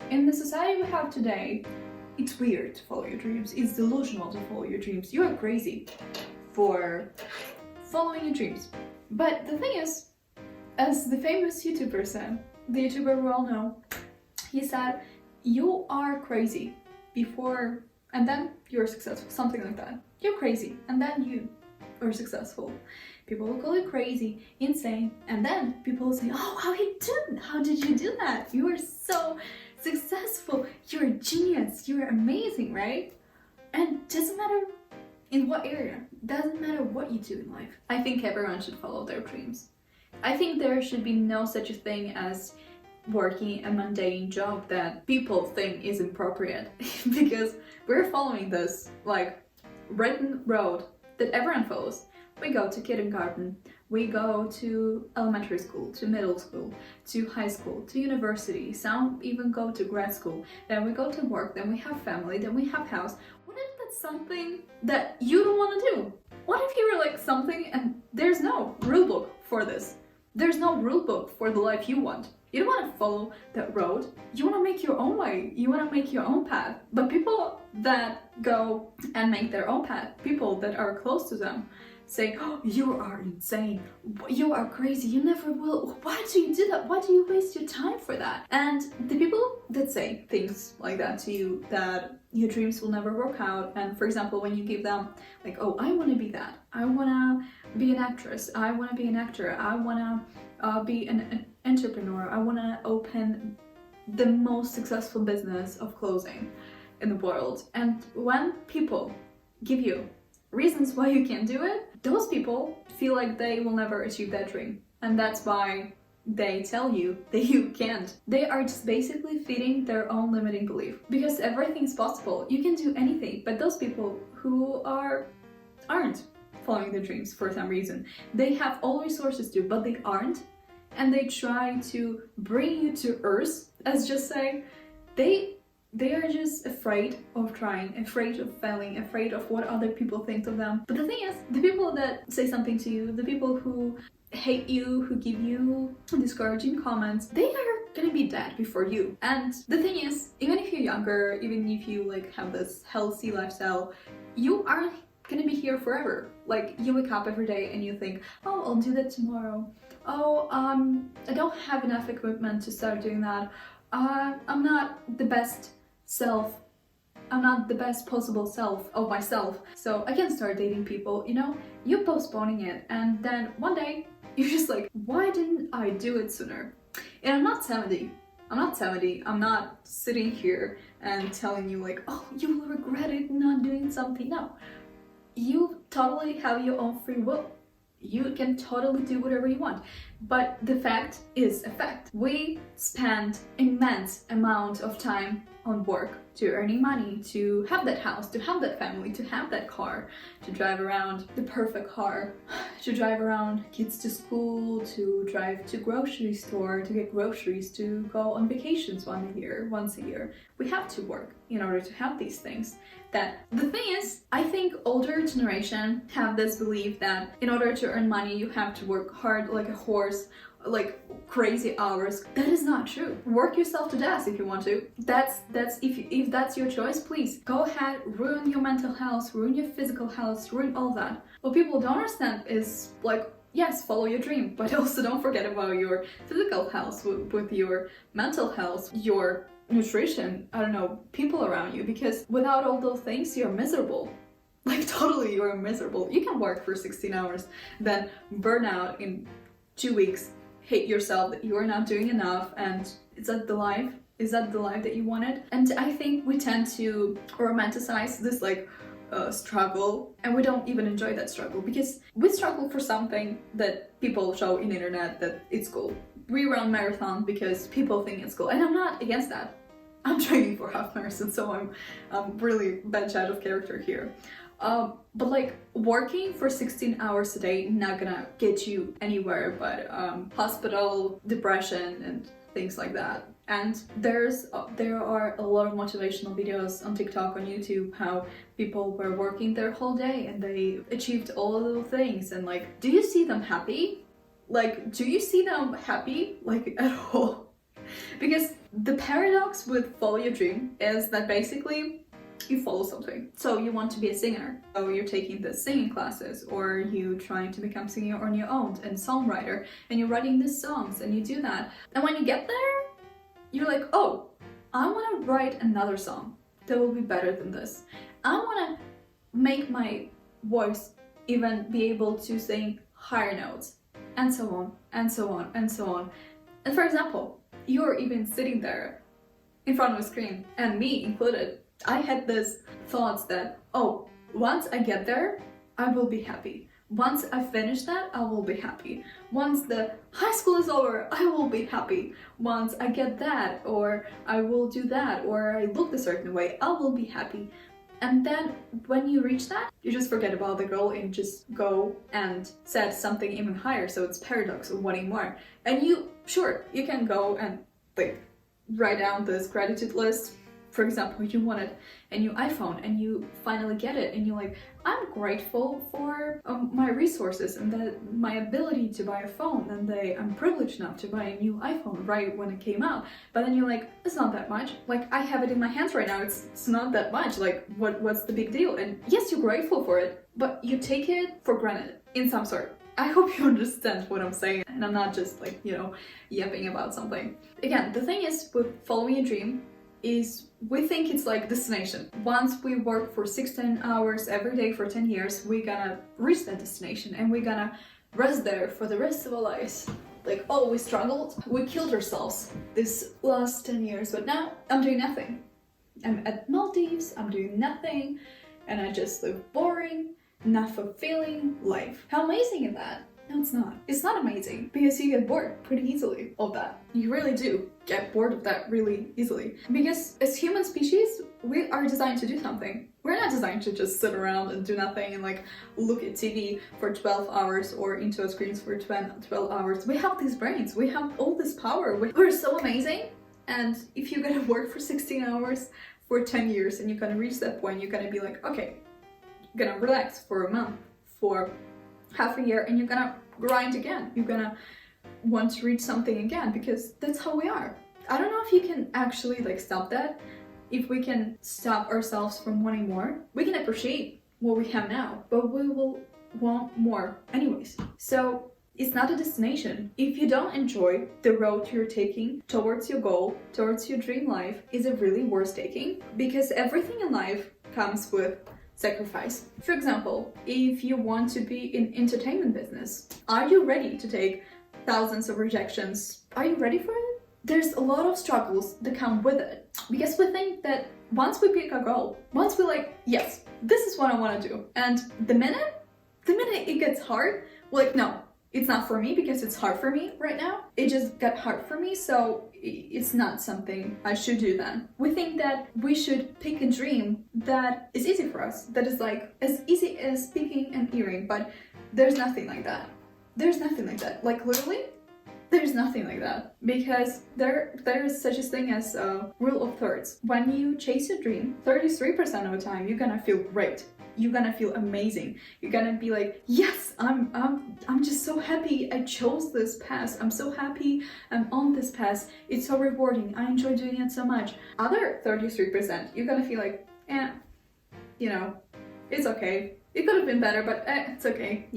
In the society we have today, it's weird to follow your dreams. It's delusional to follow your dreams. You are crazy for following your dreams. But the thing is, as the famous YouTuber said, the YouTuber we all know, he said, you are crazy before, and then you're successful, something like that. You're crazy, and then you are successful. People will call you crazy, insane, and then people will say, oh, how did you do that? You are so successful, you're a genius, you're amazing, right? And doesn't matter in what area, doesn't matter what you do in life. I think everyone should follow their dreams. I think there should be no such a thing as working a mundane job that people think is appropriate because we're following this like written road that everyone follows. We go to kindergarten, we go to elementary school, to middle school, to high school, to university, some even go to grad school, then we go to work, then we have family, then we have house. What if that's something that you don't want to do? What if you were like something and there's no rule book for this? There's no rule book for the life you want. You don't want to follow that road. You want to make your own way. You want to make your own path. But people that go and make their own path, people that are close to them, say, oh, you are insane, you are crazy, you never will, why do you do that, why do you waste your time for that? And the people that say things like that to you, that your dreams will never work out, and for example when you give them like, oh, I want to be that, I want to be an actress, I want to be an actor, I want to be an entrepreneur, I want to open the most successful business of clothing in the world, and when people give you reasons why you can't do it, those people feel like they will never achieve that dream. And that's why they tell you that you can't. They are just basically feeding their own limiting belief. Because everything's possible. You can do anything. But those people who aren't following their dreams for some reason, they have all resources to, but they aren't. And they try to bring you to earth, as just say, they are just afraid of trying, afraid of failing, afraid of what other people think of them. But the thing is, the people that say something to you, the people who hate you, who give you discouraging comments, they are gonna be dead before you. And the thing is, even if you're younger, even if you like have this healthy lifestyle, you aren't gonna be here forever. Like, you wake up every day and you think, oh, I'll do that tomorrow. Oh, I don't have enough equipment to start doing that. I'm not the best self, I'm not the best possible self of myself, so I can't start dating people, you know? You're postponing it, and then one day you're just like, why didn't I do it sooner? And I'm not 70, I'm not sitting here and telling you like, oh, you will regret it not doing something. No, you totally have your own free will. You can totally do whatever you want. But the fact is a fact. We spend immense amount of time on work, to earning money, to have that house, to have that family, to have that car, to drive around the perfect car, to drive around kids to school, to drive to grocery store, to get groceries, to go on vacations once a year. We have to work in order to have these things. That the thing is, I think older generation have this belief that in order to earn money you have to work hard like a horse, like crazy hours. That is not true. Work yourself to death if you want to. That's if that's your choice, please go ahead, ruin your mental health, ruin your physical health, ruin all that. What people don't understand is like, yes, follow your dream, but also don't forget about your physical health, with your mental health, your nutrition, I don't know, people around you, because without all those things you're miserable. Like, totally, you're miserable. You can work for 16 hours, then burn out in 2 weeks, hate yourself that you are not doing enough, and is that the life that you wanted? And I think we tend to romanticize this like struggle, and we don't even enjoy that struggle, because we struggle for something that people show in the internet that it's cool. We run marathon because people think it's cool, and I'm not against that. I'm training for half marathon, so I'm really bad out of character here. But like, working for 16 hours a day not gonna get you anywhere but hospital, depression, and things like that. And there are a lot of motivational videos on TikTok, on YouTube, how people were working their whole day and they achieved all of those things. And like, do you see them happy? Like, do you see them happy? Like, at all? Because The paradox with follow your dream is that basically you follow something. So you want to be a singer, so you're taking the singing classes, or you trying to become singer on your own and songwriter, and you're writing these songs and you do that. And when you get there, you're like, oh, I want to write another song that will be better than this. I want to make my voice even be able to sing higher notes, and so on, and so on, and so on. And for example, you're even sitting there in front of a screen, and me included, I had this thoughts that, oh, once I get there, I will be happy. Once I finish that, I will be happy. Once the high school is over, I will be happy. Once I get that, or I will do that, or I look a certain way, I will be happy. And then when you reach that, you just forget about the goal and just go and set something even higher. So it's paradox of wanting more. And you can go and like write down this gratitude list. For example, you wanted a new iPhone and you finally get it, and you're like, I'm grateful for my resources and my ability to buy a phone, and I'm privileged enough to buy a new iPhone right when it came out. But then you're like, it's not that much. Like, I have it in my hands right now. It's not that much. Like, what's the big deal? And yes, you're grateful for it, but you take it for granted in some sort. I hope you understand what I'm saying, and I'm not just like, yapping about something. Again, the thing is with following a dream is we think it's like destination. Once we work for 16 hours every day for 10 years, we're gonna reach that destination and we're gonna rest there for the rest of our lives. Like, oh, we struggled, we killed ourselves this last 10 years, but now I'm doing nothing. I'm at Maldives, I'm doing nothing, and I just live boring, not fulfilling life. How amazing is that? No, it's not. It's not amazing because you get bored pretty easily of that. You really do get bored of that really easily. Because as human species, we are designed to do something. We're not designed to just sit around and do nothing and like look at TV for 12 hours or into a screens for 12 hours. We have these brains. We have all this power. We're so amazing. And if you're gonna work for 16 hours for 10 years and you're gonna reach that point, you're gonna be like, okay, you're gonna relax for a month, for half a year, and you're gonna grind again. You're gonna want to reach something again because that's how we are. I don't know if you can actually like stop that. If we can stop ourselves from wanting more, we can appreciate what we have now, but we will want more anyways. So it's not a destination. If you don't enjoy the road you're taking towards your goal, towards your dream life, is it really worth taking? Because everything in life comes with sacrifice. For example, if you want to be in entertainment business, are you ready to take thousands of rejections? Are you ready for it? There's a lot of struggles that come with it because we think that once we pick a goal, once we're like, yes, this is what I want to do, and the minute it gets hard, we're like, no, it's not for me because it's hard for me right now. It just got hard for me, so it's not something I should do then. We think that we should pick a dream that is easy for us, that is like as easy as picking an earring, but there's nothing like that. There's nothing like that. Like literally, there's nothing like that. Because there is such a thing as a rule of thirds. When you chase a dream, 33% of the time you're gonna feel great. You're gonna feel amazing. You're gonna be like, yes, I'm just so happy I chose this path. I'm so happy I'm on this path. It's so rewarding. I enjoy doing it so much. Other 33%, you're gonna feel like, it's okay. It could have been better, but it's okay,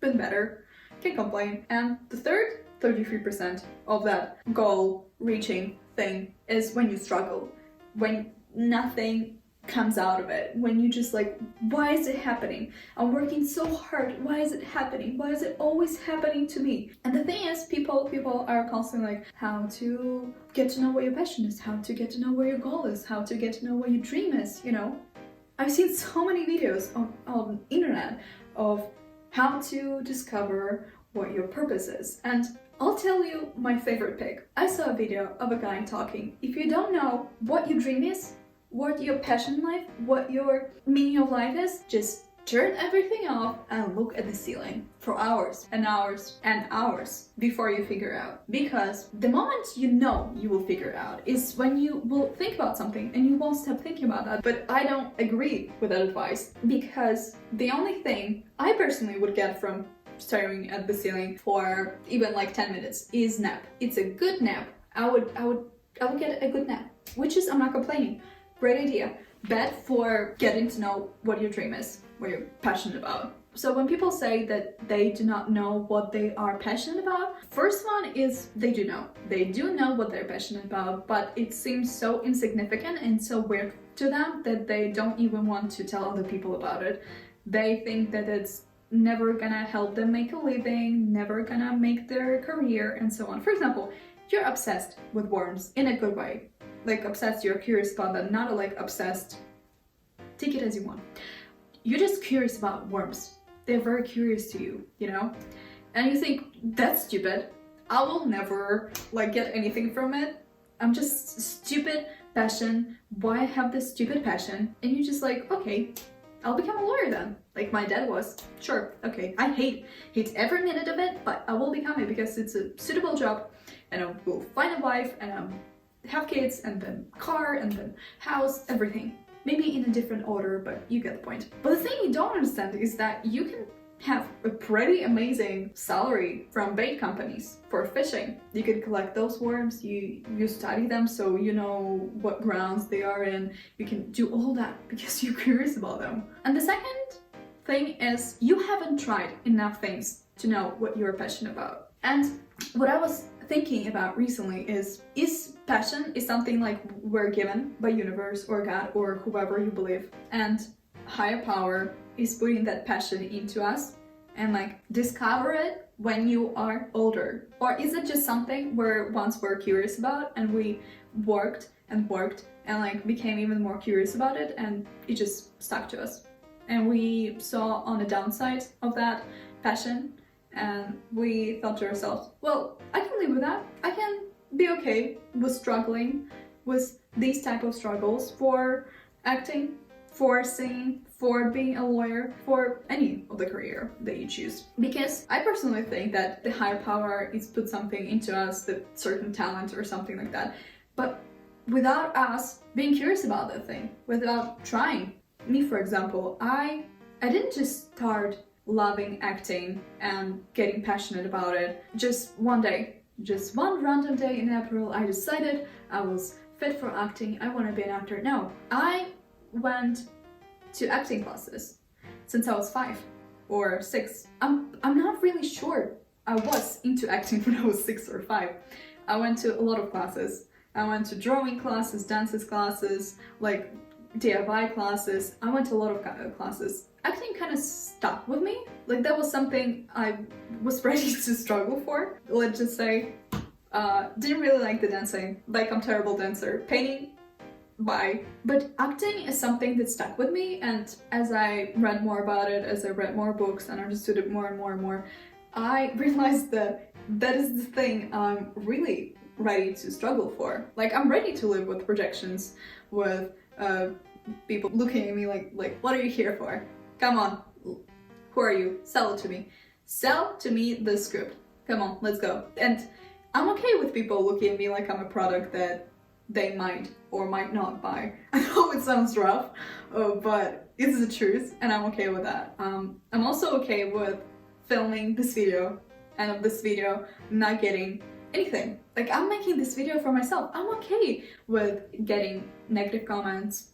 been better. Can't complain. And the third 33% of that goal reaching thing is when you struggle, when nothing comes out of it, when you just like, why is it happening? I'm working so hard. Why is it happening? Why is it always happening to me? And the thing is, people are constantly like, how to get to know what your passion is, how to get to know where your goal is, how to get to know what your dream is, I've seen so many videos on internet of how to discover what your purpose is. And I'll tell you my favorite pick. I saw a video of a guy talking. If you don't know what your dream is, what your passion in life, what your meaning of life is, just turn everything off and look at the ceiling for hours and hours and hours before you figure out. Because the moment you will figure it out is when you will think about something and you won't stop thinking about that. But I don't agree with that advice, because the only thing I personally would get from staring at the ceiling for even like 10 minutes is nap. It's a good nap. I would I will get a good nap, which is, I'm not complaining. Great idea. Bad for getting to know what your dream is, what you're passionate about. So when people say that they do not know what they are passionate about, first one is they do know. They do know what they're passionate about, but it seems so insignificant and so weird to them that they don't even want to tell other people about it. They think that it's never gonna help them make a living, never gonna make their career, and so on. For example, you're obsessed with worms in a good way. Like obsessed, you're curious about them, not like obsessed, take it as you want. You're just curious about worms. They're very curious to you, you know? And you think, that's stupid. I will never like get anything from it. I'm just stupid passion. Why have this stupid passion? And you're just like, okay, I'll become a lawyer then. Like my dad was. Sure, okay. I hate every minute of it, but I will become it because it's a suitable job and I will find a wife and have kids and then car and then house, everything. Maybe in a different order, but you get the point. But the thing you don't understand is that you can have a pretty amazing salary from bait companies for fishing. You can collect those worms, you study them so you know what grounds they are in. You can do all that because you're curious about them. And the second thing is you haven't tried enough things to know what you're passionate about. And what I was thinking about recently is passion is something like we're given by universe or God or whoever you believe, and higher power is putting that passion into us and like discover it when you are older? Or is it just something where once we're curious about and we worked and like became even more curious about it and it just stuck to us and we saw on the downside of that passion and we thought to ourselves, well, I can live with that. I can be okay with struggling with these type of struggles for acting, for singing, for being a lawyer, for any of the career that you choose. Because I personally think that the higher power is put something into us, the certain talent or something like that. But without us being curious about that thing, without trying. Me, for example, I didn't just start loving acting and getting passionate about it just one day. Just one random day in April, I decided I was fit for acting, I want to be an actor. No, I went to acting classes since I was 5 or 6. I'm not really sure I was into acting when I was 6 or 5. I went to a lot of classes. I went to drawing classes, dances classes, like DIY classes. I went to a lot of classes. Acting kind of stuck with me. Like that was something I was ready to struggle for. Let's just say, didn't really like the dancing. Like I'm a terrible dancer. Painting, bye. But acting is something that stuck with me, and as I read more about it, as I read more books and understood it more and more and more, I realized that that is the thing I'm really ready to struggle for. Like I'm ready to live with projections, with people looking at me like what are you here for? Come on, who are you? Sell it to me. Sell to me the script. Come on, let's go. And I'm okay with people looking at me like I'm a product that they might or might not buy. I know it sounds rough, but it's the truth, and I'm okay with that. I'm also okay with filming this video, and of this video not getting anything. Like I'm making this video for myself. I'm okay with getting negative comments,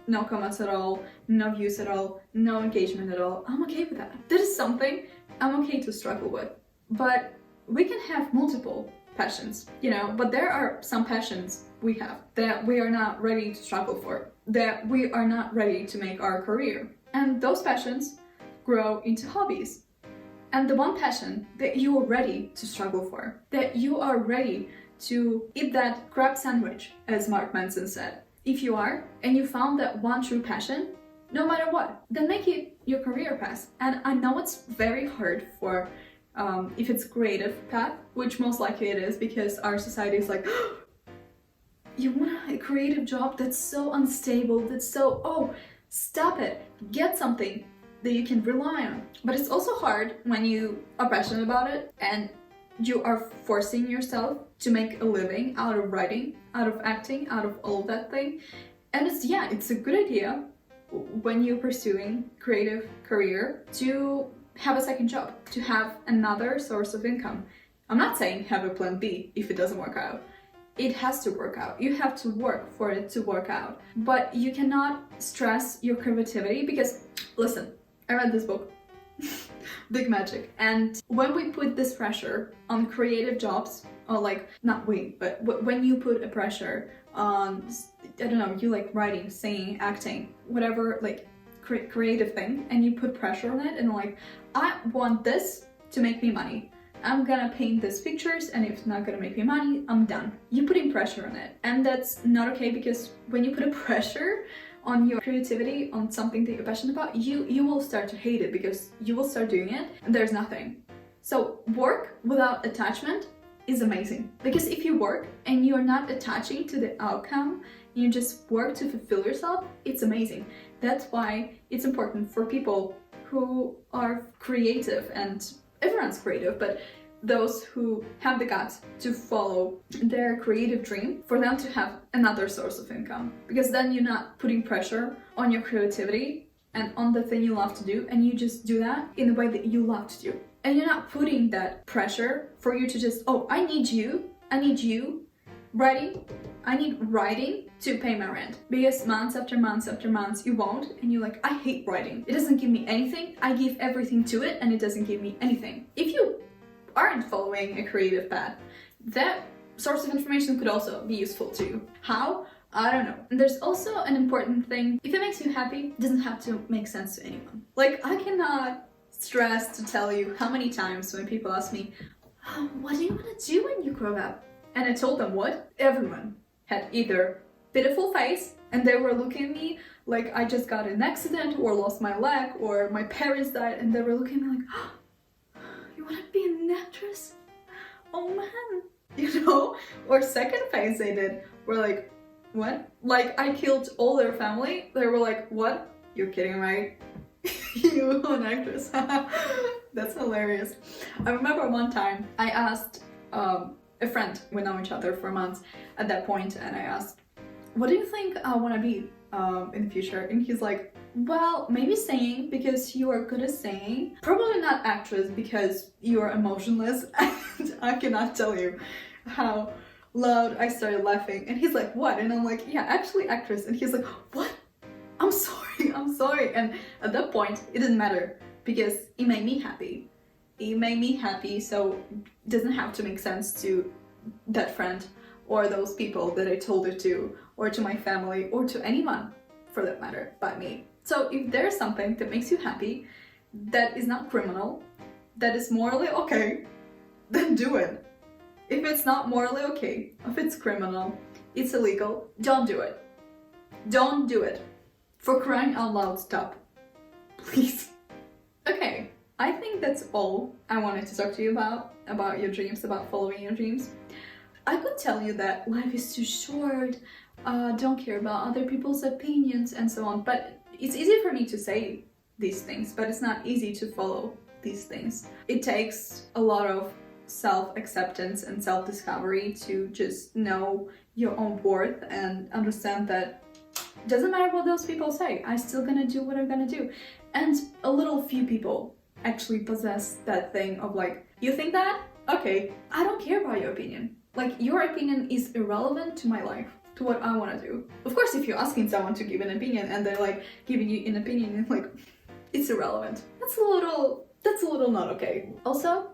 no comments at all, no views at all, no engagement at all. I'm okay with that. That is something I'm okay to struggle with. But we can have multiple passions, you know, but there are some passions we have that we are not ready to struggle for, that we are not ready to make our career. And those passions grow into hobbies. And the one passion that you are ready to struggle for, that you are ready to eat that crab sandwich, as Mark Manson said. If you are, and you found that one true passion, no matter what, then make it your career path. And I know it's very hard for, if it's creative path, which most likely it is, because our society is like, you want a creative job that's so unstable, that's so, oh, stop it, get something that you can rely on. But it's also hard when you are passionate about it and you are forcing yourself to make a living out of writing, out of acting, out of all that thing. And it's a good idea when you're pursuing creative career to have a second job, to have another source of income. I'm not saying have a plan B if it doesn't work out. it has to work out. You have to work for it to work out. But you cannot stress your creativity because, listen, I read this book, Big Magic, and when we put this pressure on creative jobs, or like, not we, but when you put a pressure on, I don't know, you like writing, singing, acting, whatever, like creative thing, and you put pressure on it, and like, I want this to make me money. I'm gonna paint these pictures, and if it's not gonna make me money, I'm done. You're putting pressure on it, and that's not okay, because when you put a pressure on your creativity, on something that you're passionate about, you will start to hate it, because you will start doing it and there's nothing. So work without attachment is amazing, because if you work and you're not attaching to the outcome, you just work to fulfill yourself, it's amazing. That's why it's important for people who are creative, and everyone's creative, but those who have the guts to follow their creative dream, for them to have another source of income, because then you're not putting pressure on your creativity and on the thing you love to do, and you just do that in the way that you love to do. And you're not putting that pressure for you to just, oh, I need you writing, I need writing to pay my rent, because months after months after months you won't, and you're like, I hate writing, it doesn't give me anything, I give everything to it and it doesn't give me anything. If you aren't following a creative path, that source of information could also be useful to you. How? I don't know. And there's also an important thing. If it makes you happy, it doesn't have to make sense to anyone. Like, I cannot stress to tell you how many times when people ask me, oh, what do you want to do when you grow up? And I told them what? Everyone had either pitiful face, and they were looking at me like I just got in an accident or lost my leg or my parents died, and they were looking at me like, oh, you want to be an actress? Oh man, you know? Or second phase they did were like, what? Like, I killed all their family. They were like, what? You're kidding, right? You an actress? That's hilarious. I remember one time I asked a friend, we know each other for months at that point, and I asked, what do you think I want to be in the future? And he's like, well, maybe singing, because you are good at singing. Probably not actress, because you are emotionless. And I cannot tell you how loud I started laughing. And he's like, what? And I'm like, yeah, actually actress. And he's like, what? I'm sorry. And at that point, it didn't matter, because it made me happy. It made me happy, so it doesn't have to make sense to that friend or those people that I told it to, or to my family, or to anyone for that matter but me. So if there's something that makes you happy, that is not criminal, that is morally okay, then do it. If it's not morally okay, if it's criminal, it's illegal, don't do it. Don't do it. For crying out loud, stop. Please. Okay, I think that's all I wanted to talk to you about your dreams, about following your dreams. I could tell you that life is too short, don't care about other people's opinions and so on, but it's easy for me to say these things, but it's not easy to follow these things. It takes a lot of self-acceptance and self-discovery to just know your own worth and understand that it doesn't matter what those people say, I'm still gonna do what I'm gonna do. And a little few people actually possess that thing of like, you think that? Okay, I don't care about your opinion. Like, your opinion is irrelevant to my life, to what I want to do. Of course, if you're asking someone to give an opinion and they're like giving you an opinion and like, it's irrelevant. That's a little not okay. Also,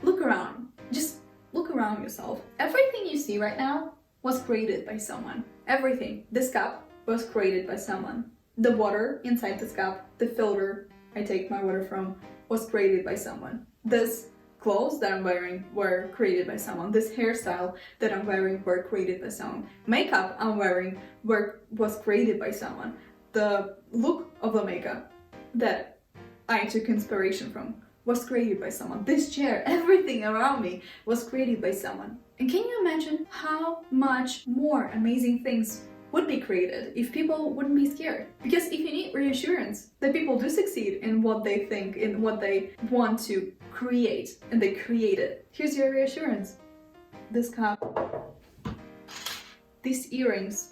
look around. Just look around yourself. Everything you see right now was created by someone. Everything. This cup was created by someone. The water inside this cup, the filter I take my water from, was created by someone. This clothes that I'm wearing were created by someone. This hairstyle that I'm wearing were created by someone. Makeup I'm wearing was created by someone. The look of the makeup that I took inspiration from was created by someone. This chair, everything around me was created by someone. And can you imagine how much more amazing things would be created if people wouldn't be scared? Because if you need reassurance that people do succeed in what they think, in what they want to create, and they create it, here's your reassurance. This cup, these earrings,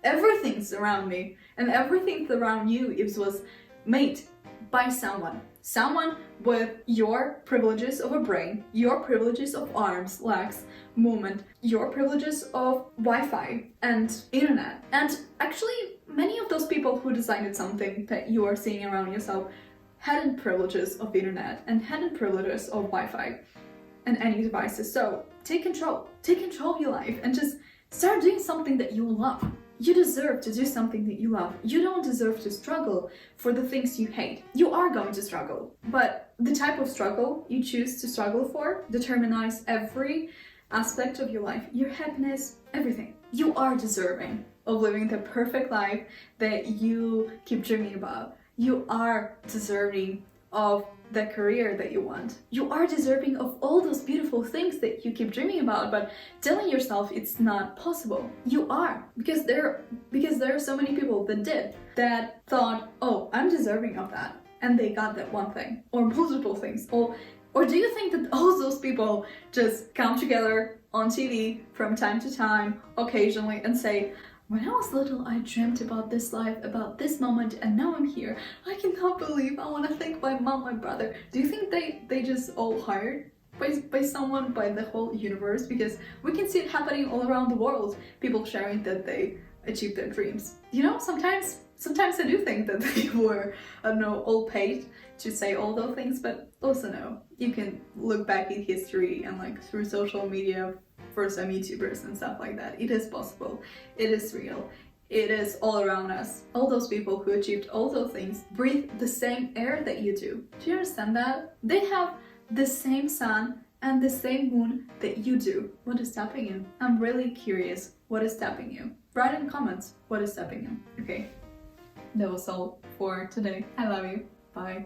everything's around me, and everything around you was made by someone. someone with your privileges of a brain, your privileges of arms, legs, movement, your privileges of Wi-Fi and internet. And actually, many of those people who designed something that you are seeing around yourself hadn't privileges of internet and hadn't privileges of Wi-Fi and any devices. So take control of your life and just start doing something that you love. You deserve to do something that you love. You don't deserve to struggle for the things you hate. You are going to struggle, but the type of struggle you choose to struggle for determines every aspect of your life, your happiness, everything. You are deserving of living the perfect life that you keep dreaming about. You are deserving of the career that you want. You are deserving of all those beautiful things that you keep dreaming about, but telling yourself it's not possible. You are, because there are so many people that thought, oh, I'm deserving of that, and they got that one thing or multiple things. Or do you think that all those people just come together on TV from time to time, occasionally, and say, when I was little, I dreamt about this life, about this moment, and now I'm here. I cannot believe I want to thank my mom, my brother. Do you think they just all hired by someone, by the whole universe? Because we can see it happening all around the world. People sharing that they achieved their dreams. You know, sometimes I do think that they were, I don't know, all paid to say all those things, but also no. You can look back in history and like through social media for some YouTubers and stuff like that. It is possible. It is real. It is all around us. All those people who achieved all those things breathe the same air that you do. Do you understand that? They have the same sun and the same moon that you do. What is stopping you? I'm really curious. What is stopping you? Write in the comments. What is stopping you? Okay. That was all for today. I love you. Bye.